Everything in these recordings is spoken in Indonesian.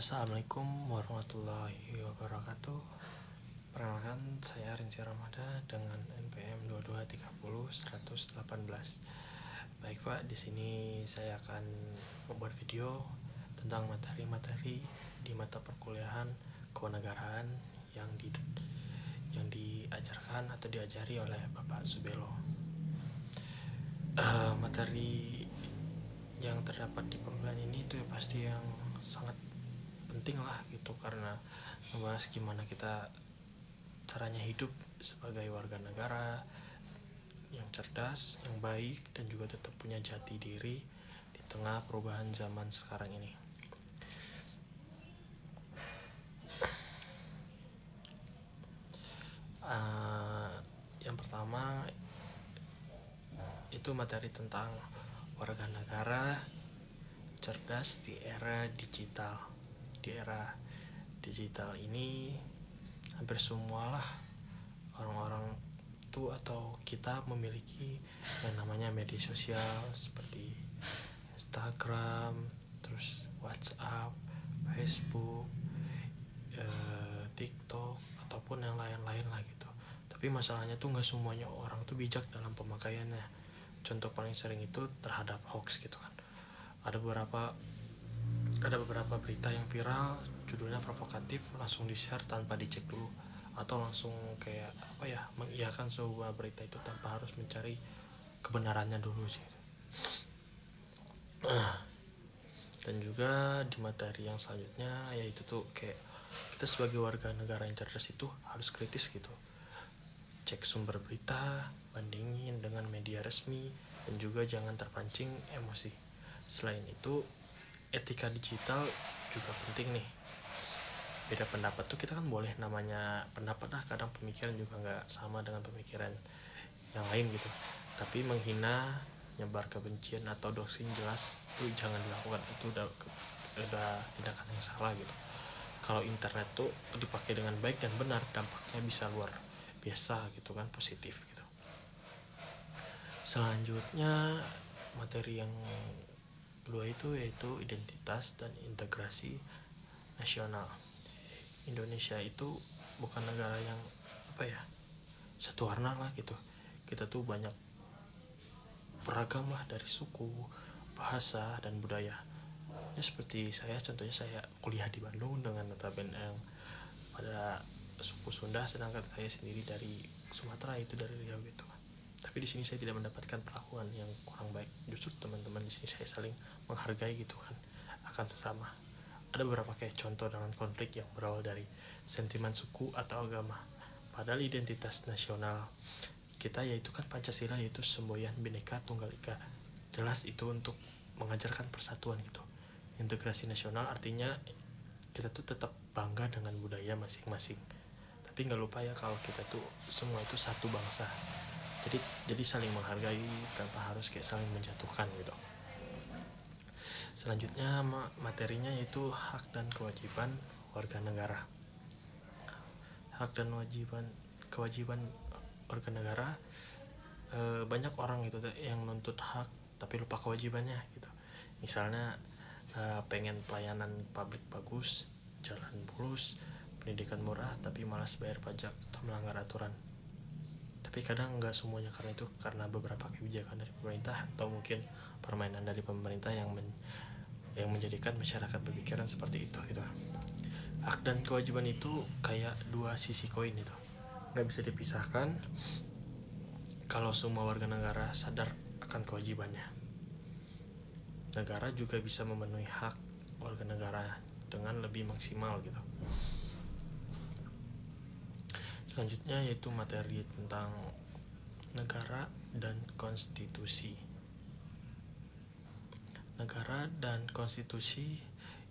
Assalamualaikum warahmatullahi wabarakatuh. Perkenalkan, saya Rinci Ramada dengan NPM 2230118. Baik Pak, di sini saya akan membuat video tentang materi-materi di mata perkuliahan kewarganegaraan yang diajarkan atau diajari oleh Bapak Subelo. Materi yang terdapat di perkuliahan ini itu pasti yang sangat penting lah gitu, karena membahas gimana kita caranya hidup sebagai warga negara yang cerdas, yang baik, dan juga tetap punya jati diri di tengah perubahan zaman sekarang ini. Yang pertama itu materi tentang warga negara cerdas di era digital. Di era digital ini hampir semualah orang-orang itu atau kita memiliki yang namanya media sosial seperti Instagram, terus WhatsApp, Facebook, TikTok, ataupun yang lain-lain lah gitu. Tapi masalahnya tuh nggak semuanya orang tuh bijak dalam pemakaiannya. Contoh paling sering itu terhadap hoax gitu kan. Ada beberapa berita yang viral, judulnya provokatif, langsung di-share tanpa dicek dulu, atau langsung kayak mengiyakan sebuah berita itu tanpa harus mencari kebenarannya dulu sih. Dan juga di materi yang selanjutnya yaitu tuh kayak kita sebagai warga negara yang cerdas itu harus kritis gitu, cek sumber berita, bandingin dengan media resmi, dan juga jangan terpancing emosi. Selain itu, etika digital juga penting nih. Beda pendapat tuh kita kan boleh, namanya pendapat lah, kadang pemikiran juga nggak sama dengan pemikiran yang lain gitu. Tapi menghina, nyebar kebencian atau doxing jelas itu jangan dilakukan, itu udah tindakan yang salah gitu. Kalau internet tuh dipakai dengan baik dan benar, dampaknya bisa luar biasa gitu kan, positif gitu. Selanjutnya materi yang kedua itu yaitu identitas dan integrasi nasional. Indonesia itu bukan negara yang satu warna lah gitu. Kita tuh banyak beragam lah, dari suku, bahasa, dan budaya. Ya seperti contohnya saya kuliah di Bandung dengan notabene yang pada suku Sunda, sedangkan saya sendiri dari Sumatera, itu dari Riau gitu kan. Tapi di sini saya tidak mendapatkan perlakuan yang kurang baik. Justru teman-teman di sini saya saling menghargai gitu kan, akan sesama. Ada beberapa kayak contoh dengan konflik yang berawal dari sentimen suku atau agama. Padahal identitas nasional kita yaitu kan Pancasila, yaitu semboyan Bhinneka Tunggal Ika. Jelas itu untuk mengajarkan persatuan gitu. Integrasi nasional artinya kita tuh tetap bangga dengan budaya masing-masing. Tapi nggak lupa ya kalau kita tuh semua itu satu bangsa. Jadi saling menghargai tanpa harus kayak saling menjatuhkan gitu. Selanjutnya materinya yaitu hak dan kewajiban warga negara. Hak dan kewajiban warga negara, banyak orang gitu yang nuntut hak tapi lupa kewajibannya gitu. Misalnya pengen pelayanan publik bagus, jalan mulus, pendidikan murah, tapi malas bayar pajak atau melanggar aturan. Tapi kadang nggak semuanya karena beberapa kebijakan dari pemerintah atau mungkin permainan dari pemerintah yang menjadikan masyarakat berpikiran seperti itu gitu. Hak dan kewajiban itu kayak dua sisi koin itu, nggak bisa dipisahkan. Kalau semua warga negara sadar akan kewajibannya, negara juga bisa memenuhi hak warga negara dengan lebih maksimal gitu. Selanjutnya yaitu materi tentang negara dan konstitusi. Negara dan konstitusi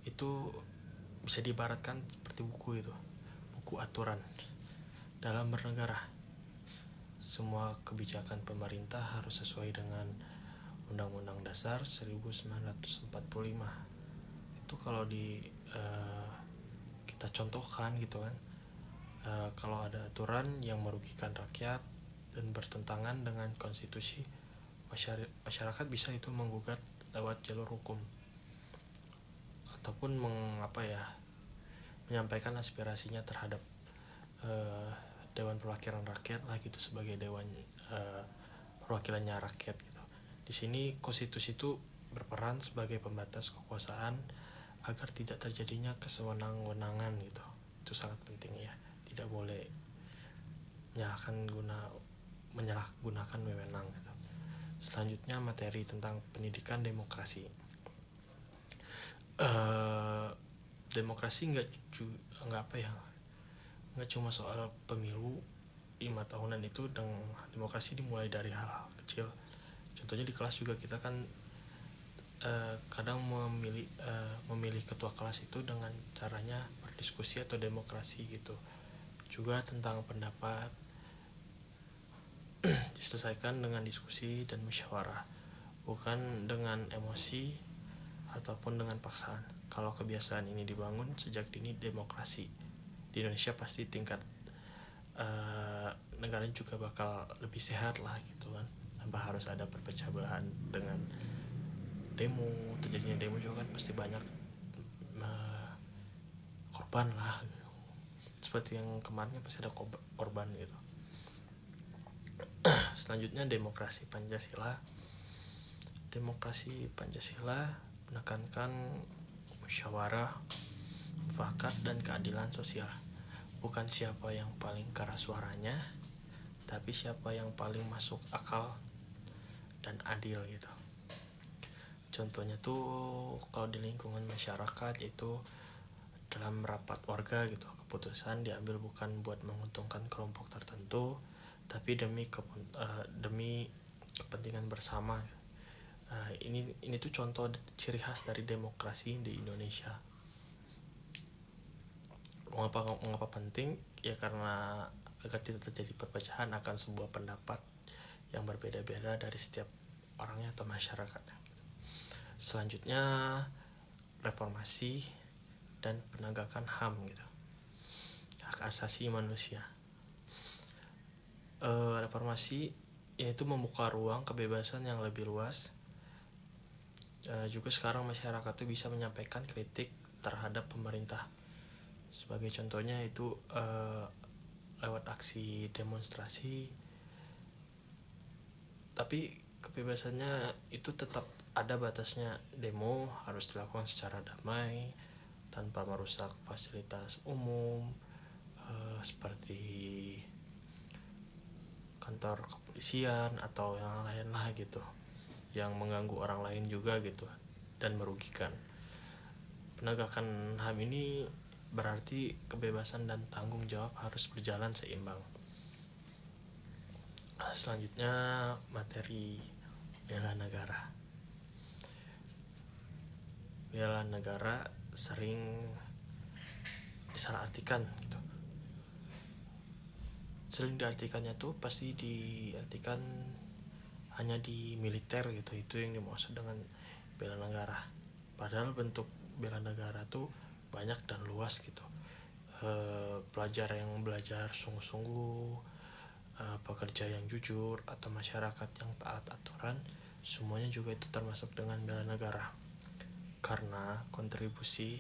itu bisa diibaratkan seperti buku itu, buku aturan dalam bernegara. Semua kebijakan pemerintah harus sesuai dengan Undang-Undang Dasar 1945. Itu kalau kita contohkan gitu kan, kalau ada aturan yang merugikan rakyat dan bertentangan dengan konstitusi, masyarakat bisa itu menggugat lewat jalur hukum ataupun menyampaikan aspirasinya terhadap Dewan Perwakilan Rakyat lah gitu, sebagai dewan perwakilannya rakyat gitu. Di sini konstitusi itu berperan sebagai pembatas kekuasaan agar tidak terjadinya kesewenang-wenangan gitu. Itu sangat penting ya. Tidak boleh menyalahgunakan wewenang gitu. Selanjutnya materi tentang pendidikan demokrasi. Demokrasi nggak cuma soal pemilu 5 tahunan itu. Demokrasi dimulai dari hal-hal kecil. Contohnya di kelas juga kita kan kadang memilih ketua kelas itu dengan caranya berdiskusi atau demokrasi gitu. Juga tentang pendapat diselesaikan dengan diskusi dan musyawarah, bukan dengan emosi ataupun dengan paksaan. Kalau kebiasaan ini dibangun sejak dini, demokrasi di Indonesia pasti tingkat negaranya juga bakal lebih sehat lah gitu kan, tanpa harus ada perpecah belaan dengan demo. Terjadinya demo juga kan pasti banyak korban lah gitu. Seperti yang kemarin pasti ada korban gitu. Selanjutnya demokrasi Pancasila. Demokrasi Pancasila menekankan musyawarah, mufakat, dan keadilan sosial. Bukan siapa yang paling keras suaranya, tapi siapa yang paling masuk akal dan adil gitu. Contohnya tuh kalau di lingkungan masyarakat itu dalam rapat warga gitu, keputusan diambil bukan buat menguntungkan kelompok tertentu, tapi demi kepentingan bersama. Ini tuh contoh ciri khas dari demokrasi di Indonesia. Mengapa penting? Ya karena agar tidak terjadi perpecahan akan sebuah pendapat yang berbeda-beda dari setiap orangnya atau masyarakat. Selanjutnya reformasi dan penegakan HAM gitu, hak asasi manusia. Reformasi ini tuh membuka ruang kebebasan yang lebih luas. Juga sekarang masyarakat tuh bisa menyampaikan kritik terhadap pemerintah. Sebagai contohnya itu lewat aksi demonstrasi. Tapi kebebasannya itu tetap ada batasnya. Demo harus dilakukan secara damai tanpa merusak fasilitas umum seperti kantor kepolisian atau yang lain lah gitu, yang mengganggu orang lain juga gitu dan merugikan. Penegakan HAM ini berarti kebebasan dan tanggung jawab harus berjalan seimbang. Selanjutnya materi bela negara. Bela negara sering disalahartikan gitu. Sering diartikannya tuh pasti diartikan hanya di militer gitu. Itu yang dimaksud dengan bela negara. Padahal bentuk bela negara tuh banyak dan luas gitu. Pelajar yang belajar sungguh-sungguh, pekerja yang jujur, atau masyarakat yang taat aturan, semuanya juga itu termasuk dengan bela negara. Karena kontribusi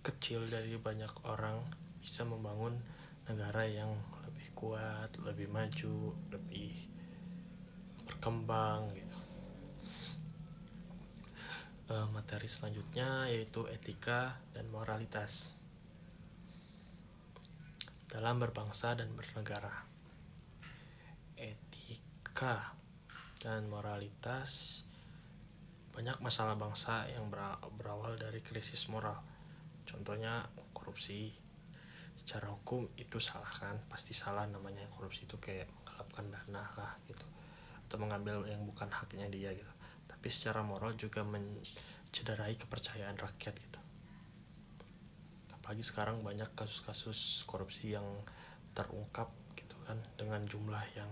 kecil dari banyak orang bisa membangun negara yang lebih kuat, lebih maju, lebih berkembang gitu. Materi selanjutnya yaitu etika dan moralitas dalam berbangsa dan bernegara. Etika dan moralitas. Banyak masalah bangsa yang berawal dari krisis moral. Contohnya korupsi. Secara hukum itu salah kan, pasti salah namanya. Korupsi itu kayak menggelapkan dana lah gitu, atau mengambil yang bukan haknya dia gitu. Tapi secara moral juga mencederai kepercayaan rakyat gitu. Apalagi sekarang banyak kasus-kasus korupsi yang terungkap gitu kan, dengan jumlah yang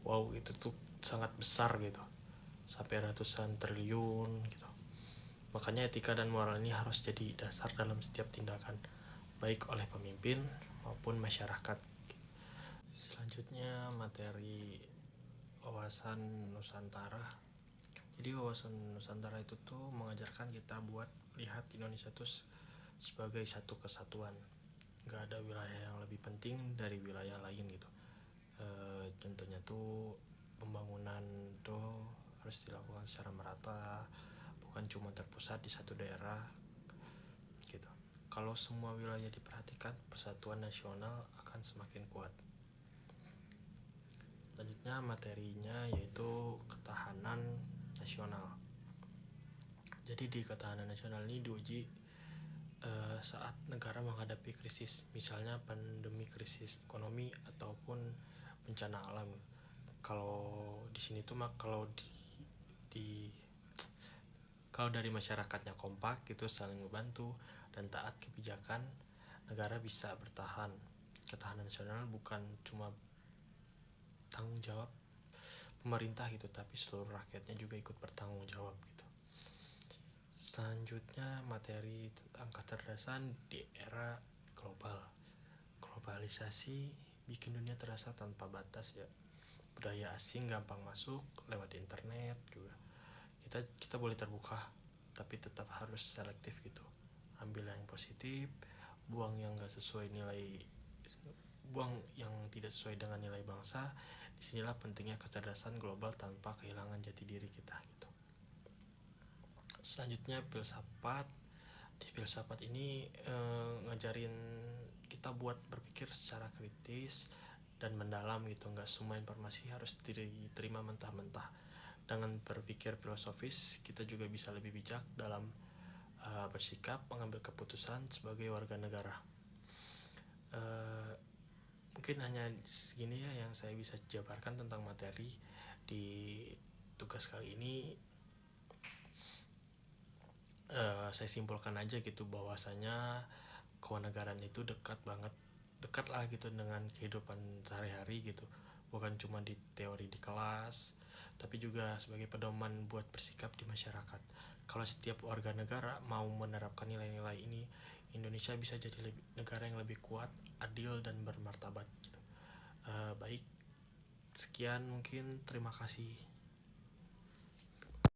wow, itu tuh sangat besar gitu, sampai ratusan triliun gitu. Makanya etika dan moral ini harus jadi dasar dalam setiap tindakan, baik oleh pemimpin maupun masyarakat. Selanjutnya materi wawasan Nusantara. Jadi wawasan Nusantara itu tuh mengajarkan kita buat lihat Indonesia tuh sebagai satu kesatuan, nggak ada wilayah yang lebih penting dari wilayah lain gitu. Contohnya tuh pembangunan tuh harus dilakukan secara merata, bukan cuma terpusat di satu daerah gitu. Kalau semua wilayah diperhatikan, persatuan nasional akan semakin kuat. Selanjutnya materinya yaitu ketahanan nasional. Jadi di ketahanan nasional ini diuji saat negara menghadapi krisis, misalnya pandemi, krisis ekonomi ataupun bencana alam. Kalau di sini tuh kalau di kalau dari masyarakatnya kompak gitu, saling membantu dan taat kebijakan, negara bisa bertahan. Ketahanan nasional bukan cuma tanggung jawab pemerintah gitu, tapi seluruh rakyatnya juga ikut bertanggung jawab gitu. Selanjutnya materi tentang kecerdasan di era global. Globalisasi bikin dunia terasa tanpa batas ya. Budaya asing gampang masuk lewat internet juga. Kita boleh terbuka, tapi tetap harus selektif gitu. Ambil yang positif, buang yang tidak sesuai dengan nilai bangsa. Disinilah pentingnya kecerdasan global tanpa kehilangan jati diri kita gitu. Selanjutnya filsafat. Di filsafat ini ngajarin kita buat berpikir secara kritis dan mendalam gitu. Nggak semua informasi harus diterima mentah-mentah. Dengan berpikir filosofis, kita juga bisa lebih bijak dalam bersikap, mengambil keputusan sebagai warga negara. Mungkin hanya segini ya yang saya bisa jabarkan tentang materi di tugas kali ini. Saya simpulkan aja gitu bahwasanya kewarganegaraan itu dekat lah gitu dengan kehidupan sehari-hari gitu, bukan cuma di teori di kelas, tapi juga sebagai pedoman buat bersikap di masyarakat. Kalau setiap warga negara mau menerapkan nilai-nilai ini, Indonesia bisa jadi negara yang lebih kuat, adil dan bermartabat gitu. Baik, sekian mungkin, terima kasih.